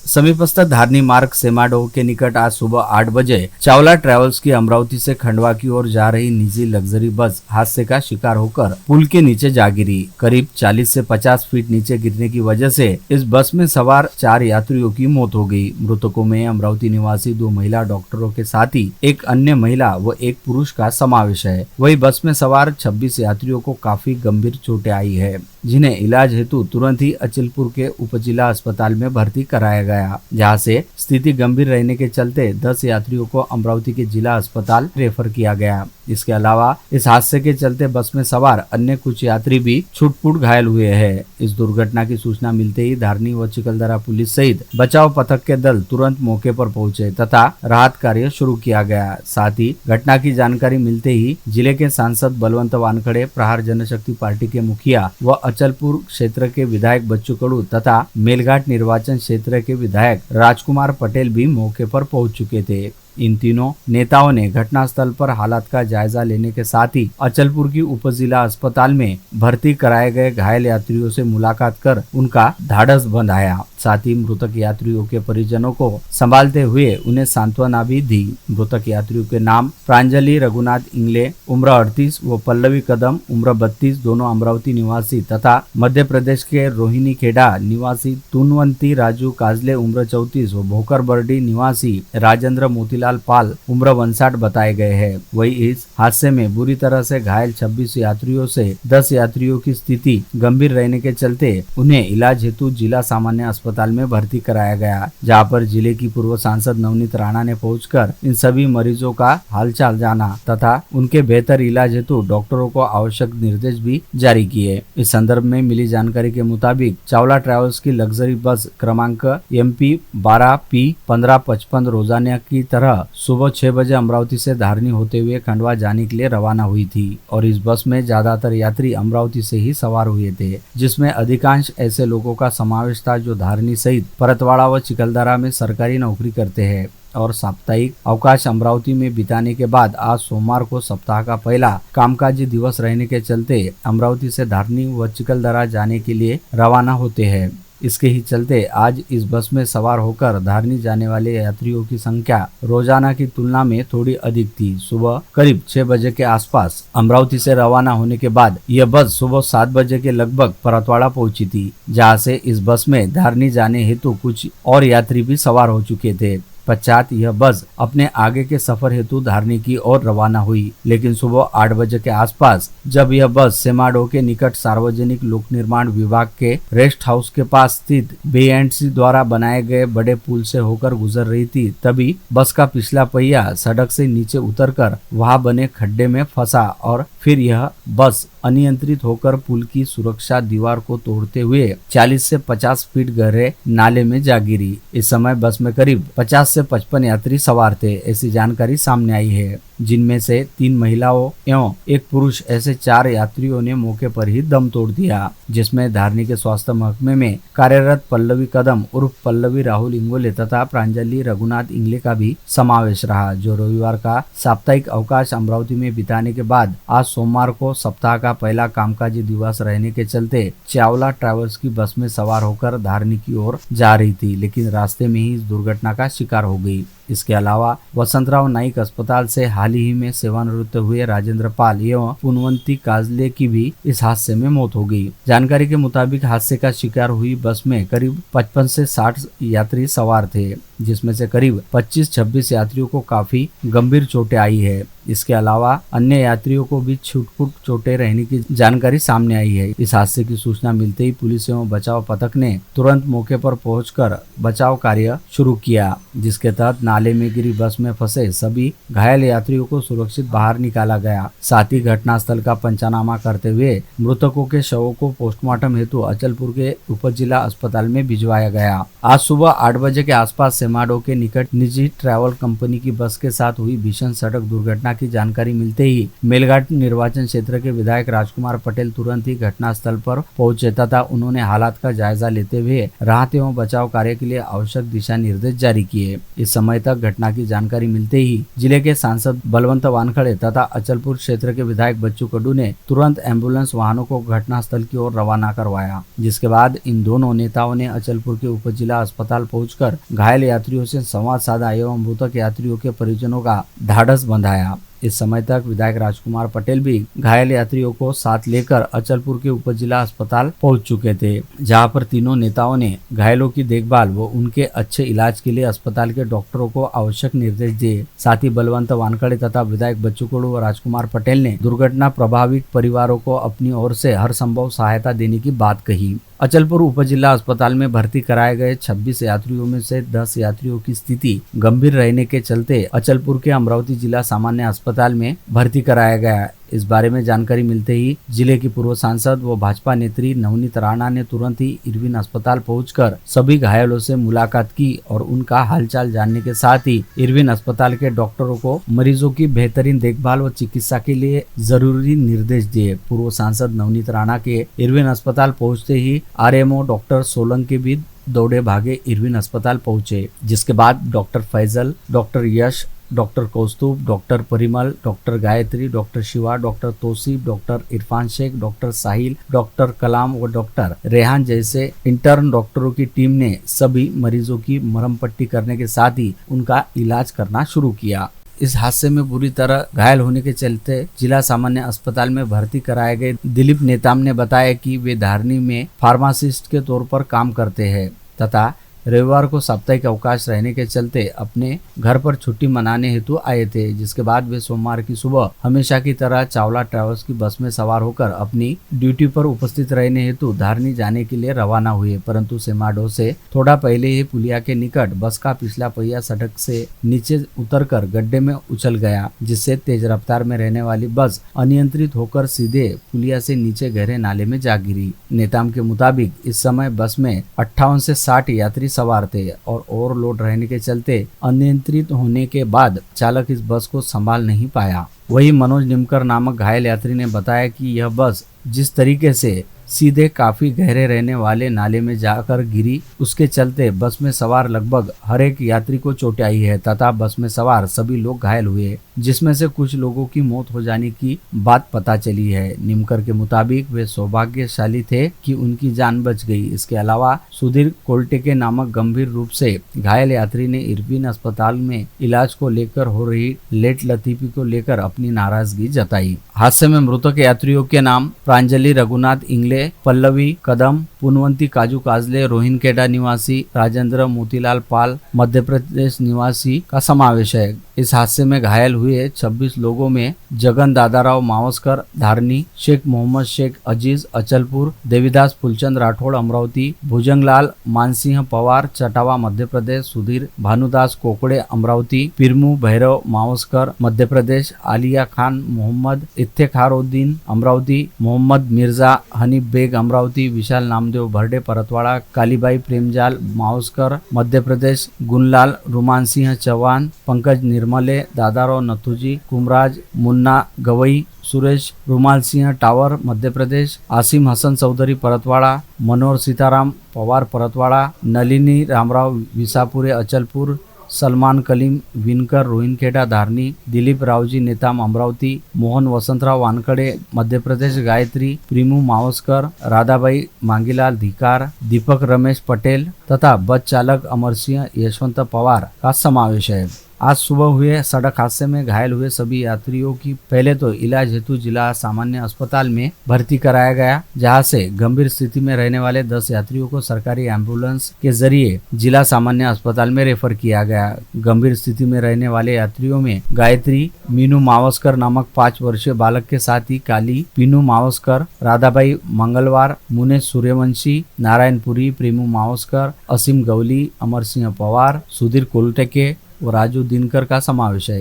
समीपस्थ धारनी मार्ग सेमाडोह के निकट आज सुबह 8 बजे चावला ट्रेवल्स की अमरावती से खंडवा की ओर जा रही निजी लग्जरी बस हादसे का शिकार होकर पुल के नीचे जा गिरी। करीब 40 से 50 फीट नीचे गिरने की वजह से इस बस में सवार 4 यात्रियों की मौत हो गई। मृतकों में अमरावती निवासी 2 महिला डॉक्टरों के साथ ही एक अन्य महिला व एक पुरुष का समावेश है। वही बस में सवार 26 यात्रियों को काफी गंभीर चोटें आई है, जिन्हें इलाज हेतु तुरंत ही अचलपुर के उपजिला अस्पताल में भर्ती कराया गया, जहां से स्थिति गंभीर रहने के चलते 10 यात्रियों को अमरावती के जिला अस्पताल रेफर किया गया। इसके अलावा इस हादसे के चलते बस में सवार अन्य कुछ यात्री भी छूट-फूट घायल हुए हैं। इस दुर्घटना की सूचना मिलते ही धारनी व चिखलदरा पुलिस सहित बचाव पथक के दल तुरंत मौके पर पहुंचे तथा राहत कार्य शुरू किया गया। साथ ही घटना की जानकारी मिलते ही जिले के सांसद बलवंत वानखड़े, प्रहार जनशक्ति पार्टी के मुखिया व अचलपुर क्षेत्र के विधायक बच्चू कडू तथा मेलघाट निर्वाचन क्षेत्र के विधायक राजकुमार पटेल भी मौके पर पहुंच चुके थे। इन तीनों नेताओं ने घटनास्थल पर हालात का जायजा लेने के साथ ही अचलपुर की उपजिला अस्पताल में भर्ती कराए गए घायल यात्रियों से मुलाकात कर उनका ढाढ़स बंधाया। साथ ही मृतक यात्रियों के परिजनों को संभालते हुए उन्हें सांत्वना भी दी। मृतक यात्रियों के नाम प्रांजलि रघुनाथ इंगले उम्र 38 व पल्लवी कदम उम्र 32 दोनों अमरावती निवासी तथा मध्य प्रदेश के रोहिणी खेड़ा निवासी तुनवंती राजू काजले उम्र 34 व भोकर बर्डी निवासी राजेंद्र मोतीलाल पाल उम्र 59 बताए गए हैं। वही इस हादसे में बुरी तरह से घायल 26 यात्रियों से 10 यात्रियों की स्थिति गंभीर रहने के चलते उन्हें इलाज हेतु जिला सामान्य अस्पताल में भर्ती कराया गया, जहां पर जिले की पूर्व सांसद नवनीत राणा ने पहुंचकर इन सभी मरीजों का हालचाल जाना तथा उनके बेहतर इलाज हेतु डॉक्टरों को आवश्यक निर्देश भी जारी किए। इस संदर्भ में मिली जानकारी के मुताबिक चावला ट्रेवल्स की लग्जरी बस क्रमांक MP 12P 1555 रोजाना की तरह सुबह 6 बजे अमरावती से धारनी होते हुए खंडवा जाने के लिए रवाना हुई थी और इस बस में ज्यादातर यात्री अमरावती से ही सवार हुए थे, जिसमें अधिकांश ऐसे लोगों का समावेश था जो धारनी सहित परतवाड़ा व चिखलदरा में सरकारी नौकरी करते हैं और साप्ताहिक अवकाश अमरावती में बिताने के बाद आज सोमवार को सप्ताह का पहला कामकाजी दिवस रहने के चलते अमरावती से धारनी व चिखलदरा जाने के लिए रवाना होते हैं। इसके ही चलते आज इस बस में सवार होकर धारनी जाने वाले यात्रियों की संख्या रोजाना की तुलना में थोड़ी अधिक थी। सुबह करीब 6 बजे के आसपास अमरावती से रवाना होने के बाद यह बस सुबह 7 बजे के लगभग परतवाड़ा पहुंची थी, जहां से इस बस में धारनी जाने हेतु कुछ और यात्री भी सवार हो चुके थे। पश्चात यह बस अपने आगे के सफर हेतु धारनी की ओर रवाना हुई, लेकिन सुबह 8 बजे के आसपास जब यह बस सेमाडोह के निकट सार्वजनिक लोक निर्माण विभाग के रेस्ट हाउस के पास स्थित BNC द्वारा बनाए गए बड़े पुल से होकर गुजर रही थी, तभी बस का पिछला पहिया सड़क से नीचे उतरकर वहां बने खड्डे में फंसा और फिर यह बस अनियंत्रित होकर पुल की सुरक्षा दीवार को तोड़ते हुए 40 से 50 फीट गहरे नाले में जा गिरी। इस समय बस में करीब 50 से 55 यात्री सवार थे, ऐसी जानकारी सामने आई है, जिनमें से 3 महिलाओं एवं 1 पुरुष ऐसे 4 यात्रियों ने मौके पर ही दम तोड़ दिया, जिसमें धारनी के स्वास्थ्य महकमे में कार्यरत पल्लवी कदम उर्फ पल्लवी राहुल इंगोले तथा प्रांजलि रघुनाथ इंगले का भी समावेश रहा, जो रविवार का साप्ताहिक अवकाश अमरावती में बिताने के बाद आज सोमवार को सप्ताह का पहला कामकाजी दिवस रहने के चलते चावला ट्रेवल्स की बस में सवार होकर धारनी की ओर जा रही थी, लेकिन रास्ते में ही इस दुर्घटना का शिकार हो गई। इसके अलावा वसंतराव नाइक अस्पताल से हाल ही में सेवानिवृत्त हुए राजेंद्र पाल एवं पुनवंती काजले की भी इस हादसे में मौत हो गई। जानकारी के मुताबिक हादसे का शिकार हुई बस में करीब 55 से 60 यात्री सवार थे, जिसमें से करीब 25-26 यात्रियों को काफी गंभीर चोटें आई है। इसके अलावा अन्य यात्रियों को भी छूट-फूट चोटें रहने की जानकारी सामने आई है। इस हादसे की सूचना मिलते ही पुलिस एवं बचाव पथक ने तुरंत मौके पर पहुंचकर बचाव कार्य शुरू किया, जिसके तहत नाले में गिरी बस में फंसे सभी घायल यात्रियों को सुरक्षित बाहर निकाला गया। साथ ही घटनास्थल का पंचनामा करते हुए मृतकों के शवों को पोस्टमार्टम हेतु अचलपुर के उपजिला अस्पताल में भिजवाया गया। आज सुबह 8 बजे के आसपास सेमाडोह के निकट निजी ट्रैवल कंपनी की बस के साथ हुई भीषण सड़क दुर्घटना की जानकारी मिलते ही मेलघाट निर्वाचन क्षेत्र के विधायक राजकुमार पटेल तुरंत ही घटनास्थल पर पहुंचे तथा उन्होंने हालात का जायजा लेते हुए राहत एवं बचाव कार्य के लिए आवश्यक दिशा निर्देश जारी किए। इस समय तक घटना की जानकारी मिलते ही जिले के सांसद बलवंत वानखड़े तथा अचलपुर क्षेत्र के विधायक बच्चू कडू ने तुरंत एम्बुलेंस वाहनों को घटनास्थल की ओर रवाना करवाया, जिसके बाद इन दोनों नेताओं ने अचलपुर के उप जिला अस्पताल पहुंचकर घायल यात्रियों से संवाद साधा एवं मृतक यात्रियों के परिजनों का ढाढ़स बंधाया। इस समय तक विधायक राजकुमार पटेल भी घायल यात्रियों को साथ लेकर अचलपुर के उप जिला अस्पताल पहुंच चुके थे, जहां पर तीनों नेताओं ने घायलों की देखभाल व उनके अच्छे इलाज के लिए अस्पताल के डॉक्टरों को आवश्यक निर्देश दिए। साथ ही बलवंत वानखड़े तथा विधायक बच्चू कडू व राजकुमार पटेल ने दुर्घटना प्रभावित परिवारों को अपनी ओर से हर संभव सहायता देने की बात कही। अचलपुर उप जिला अस्पताल में भर्ती कराए गए 26 यात्रियों में से 10 यात्रियों की स्थिति गंभीर रहने के चलते अचलपुर के अमरावती जिला सामान्य अस्पताल में भर्ती कराया गया। इस बारे में जानकारी मिलते ही जिले की पूर्व सांसद व भाजपा नेत्री नवनीत राणा ने तुरंत ही इरविन अस्पताल पहुंचकर सभी घायलों से मुलाकात की और उनका हालचाल जानने के साथ ही इरविन अस्पताल के डॉक्टरों को मरीजों की बेहतरीन देखभाल व चिकित्सा के लिए जरूरी निर्देश दिए। पूर्व सांसद नवनीत राणा के इरविन अस्पताल पहुँचते ही आरएमओ डॉक्टर सोलंकी भी दौड़े भागे इरविन अस्पताल पहुंचे, जिसके बाद doctor Faisal, doctor Yash, doctor Kaustubh, doctor Parimal, doctor Gayatri, doctor Shiva, doctor Tausif, doctor Irfan Shaikh, doctor Sahil, doctor Kalam व डॉक्टर रेहान जैसे इंटर्न डॉक्टरों की टीम ने सभी मरीजों की मरहम पट्टी करने के साथ ही उनका इलाज करना शुरू किया। इस हादसे में बुरी तरह घायल होने के चलते जिला सामान्य अस्पताल में भर्ती कराए गए दिलीप नेताम ने बताया कि वे धारनी में फार्मासिस्ट के तौर पर काम करते हैं तथा रविवार को साप्ताहिक अवकाश रहने के चलते अपने घर पर छुट्टी मनाने हेतु आए थे, जिसके बाद वे सोमवार की सुबह हमेशा की तरह चावला ट्रैवल्स की बस में सवार होकर अपनी ड्यूटी पर उपस्थित रहने हेतु धारनी जाने के लिए रवाना हुए, परंतु सेमाडो से थोड़ा पहले ही पुलिया के निकट बस का पिछला पहिया सड़क से नीचे उतरकर गड्ढे में उछल गया, जिससे तेज रफ्तार में रहने वाली बस अनियंत्रित होकर सीधे पुलिया से नीचे गहरे नाले में जा गिरी। नेताम के मुताबिक इस समय बस में 58 से 60 यात्री सवार थे और ओवरलोड रहने के चलते अनियंत्रित होने के बाद चालक इस बस को संभाल नहीं पाया। वही मनोज निमकर नामक घायल यात्री ने बताया कि यह बस जिस तरीके से सीधे काफी गहरे रहने वाले नाले में जाकर गिरी, उसके चलते बस में सवार लगभग हर एक यात्री को चोट आई है तथा बस में सवार सभी लोग घायल हुए, जिसमें से कुछ लोगों की मौत हो जाने की बात पता चली है। निमकर के मुताबिक वे सौभाग्यशाली थे कि उनकी जान बच गई। इसके अलावा सुधीर कोल्टेके नामक गंभीर रूप से घायल यात्री ने इरविन अस्पताल में इलाज को लेकर हो रही लेट लतीफी को लेकर अपनी नाराजगी जताई। हादसे में मृतक यात्रियों के नाम प्रांजलि रघुनाथ इंगले, पल्लवी कदम, पुनवंती काजू काजले, रोहिनखेड़ा निवासी, राजेंद्र मोतीलाल पाल, मध्य प्रदेश निवासी का समावेश है। इस हादसे में घायल हुए 26 लोगों में जगन दादाराव मावस्कर धारनी, शेख मोहम्मद शेख अजीज अचलपुर, देवीदास फुलचंद राठौड़ अमरावती, भुजंगलाल मानसिंह पवार चटावा मध्य प्रदेश, सुधीर भानुदास कोकड़े अमरावती, पिरमू भैरव मावस्कर मध्य प्रदेश, आलिया खान मोहम्मद, इफ्तेखारुद्दीन अमरावती, मोहम्मद मिर्जा हनीफ बेग अमरावती, विशाल नामदेव भरडे परतवाड़ा, कालीबाई प्रेमजाल मावस्कर मध्य प्रदेश, गुनलाल रुमान सिंह चौहान, पंकज निर्मले, दादाराव नथुजी, कुमराज मुन्ना गवई, सुरेश रुमाल सिंह टावर मध्य प्रदेश, आसिम हसन चौधरी परतवाड़ा, मनोहर सीताराम पवार परतवाड़ा, नलिनी रामराव विसापुरे अचलपुर, सलमान कलीम विनकर रोहिनखेड़ा धारनी, दिलीप रावजी नेताम अमरावती, मोहन वसंतराव वानखड़े मध्य प्रदेश, गायत्री प्रीमू मावस्कर, राधाबाई मांगीलाल धिकार, दीपक रमेश पटेल तथा बस चालक अमर सिंह यशवंत पवार का समावेश है। आज सुबह हुए सड़क हादसे में घायल हुए सभी यात्रियों की पहले तो इलाज हेतु जिला सामान्य अस्पताल में भर्ती कराया गया, जहां से गंभीर स्थिति में रहने वाले 10 यात्रियों को सरकारी एम्बुलेंस के जरिए जिला सामान्य अस्पताल में रेफर किया गया। गंभीर स्थिति में रहने वाले यात्रियों में गायत्री मीनू मावस्कर नामक 5 वर्षीय बालक के साथ ही काली पीनू मावस्कर, राधाबाई मंगलवार, मुनेश सूर्यवंशी, नारायणपुरी, प्रेमू मावस्कर, असीम गवली, अमर सिंह पवार, सुधीर कोल्टेके और राजू दिनकर का समावेश है।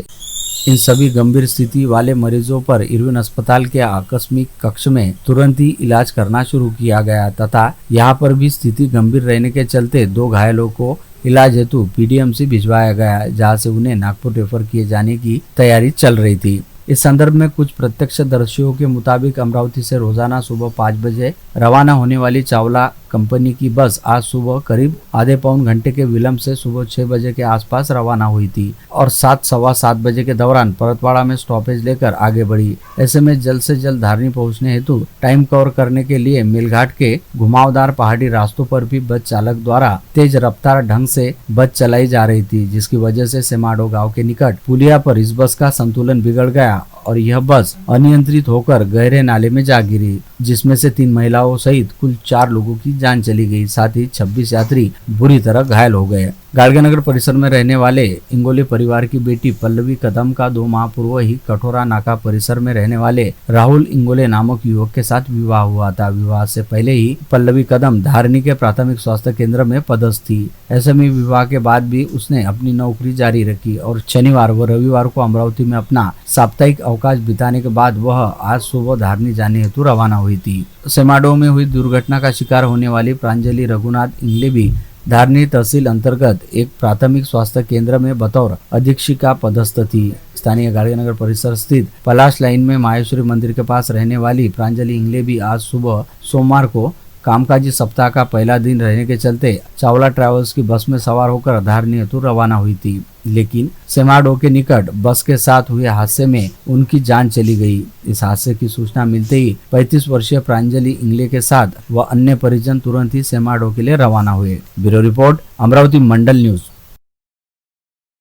इन सभी गंभीर स्थिति वाले मरीजों पर इरविन अस्पताल के आकस्मिक कक्ष में तुरंत ही इलाज करना शुरू किया गया तथा यहाँ पर भी स्थिति गंभीर रहने के चलते 2 घायलों को इलाज हेतु पीडीएमसी भिजवाया गया, जहां से उन्हें नागपुर रेफर किए जाने की तैयारी चल रही थी। इस संदर्भ में कुछ प्रत्यक्षदर्शियों के मुताबिक अमरावती से रोजाना सुबह 5 बजे रवाना होने वाली चावला कंपनी की बस आज सुबह करीब आधे पौन घंटे के विलंब से सुबह 6 बजे के आसपास रवाना हुई थी और 7-7:15 बजे के दौरान परतवाड़ा में स्टॉपेज लेकर आगे बढ़ी। ऐसे में जल्द से जल्द धारनी पहुंचने हेतु टाइम कवर करने के लिए मेलघाट के घुमावदार पहाड़ी रास्तों पर भी बस चालक द्वारा तेज रफ्तार ढंग से बस चलाई जा रही थी, जिसकी वजह से सेमाडो गांव के निकट पुलिया पर इस बस का संतुलन बिगड़ गया और यह बस अनियंत्रित होकर गहरे नाले में जा गिरी, जिसमें से 3 महिलाओं सहित कुल 4 लोगों की जान चली गई। साथ ही 26 यात्री बुरी तरह घायल हो गए। गाड़गेनगर परिसर में रहने वाले इंगोले परिवार की बेटी पल्लवी कदम का 2 माह पूर्व ही कठोरा नाका परिसर में रहने वाले राहुल इंगोले नामक युवक के साथ विवाह हुआ था। विवाह से पहले ही पल्लवी कदम धारनी के प्राथमिक स्वास्थ्य केंद्र में पदस्थ थी। ऐसे में विवाह के बाद भी उसने अपनी नौकरी जारी रखी और शनिवार व रविवार को अमरावती में अपना साप्ताहिक अवकाश बिताने के बाद वह आज सुबह धारनी जाने हेतु रवाना हुई थी। सेमाडो में हुई दुर्घटना का शिकार होने वाली प्रांजलि रघुनाथ इंगले भी धारनी तहसील अंतर्गत एक प्राथमिक स्वास्थ्य केंद्र में बतौर अधीक्षिका पदस्थ थी। स्थानीय गाड़गेनगर परिसर स्थित पलाश लाइन में माहेश्वरी मंदिर के पास रहने वाली प्रांजलि इंगले भी आज सुबह सोमवार को कामकाजी सप्ताह का पहला दिन रहने के चलते चावला ट्रैवल्स की बस में सवार होकर धारनी हेतु रवाना हुई थी, लेकिन सेमाडो के निकट बस के साथ हुए हादसे में उनकी जान चली गई। इस हादसे की सूचना मिलते ही 35 वर्षीय प्रांजलि इंगले के साथ व अन्य परिजन तुरंत ही सेमाडो के लिए रवाना हुए। ब्यूरो रिपोर्ट, अमरावती मंडल न्यूज।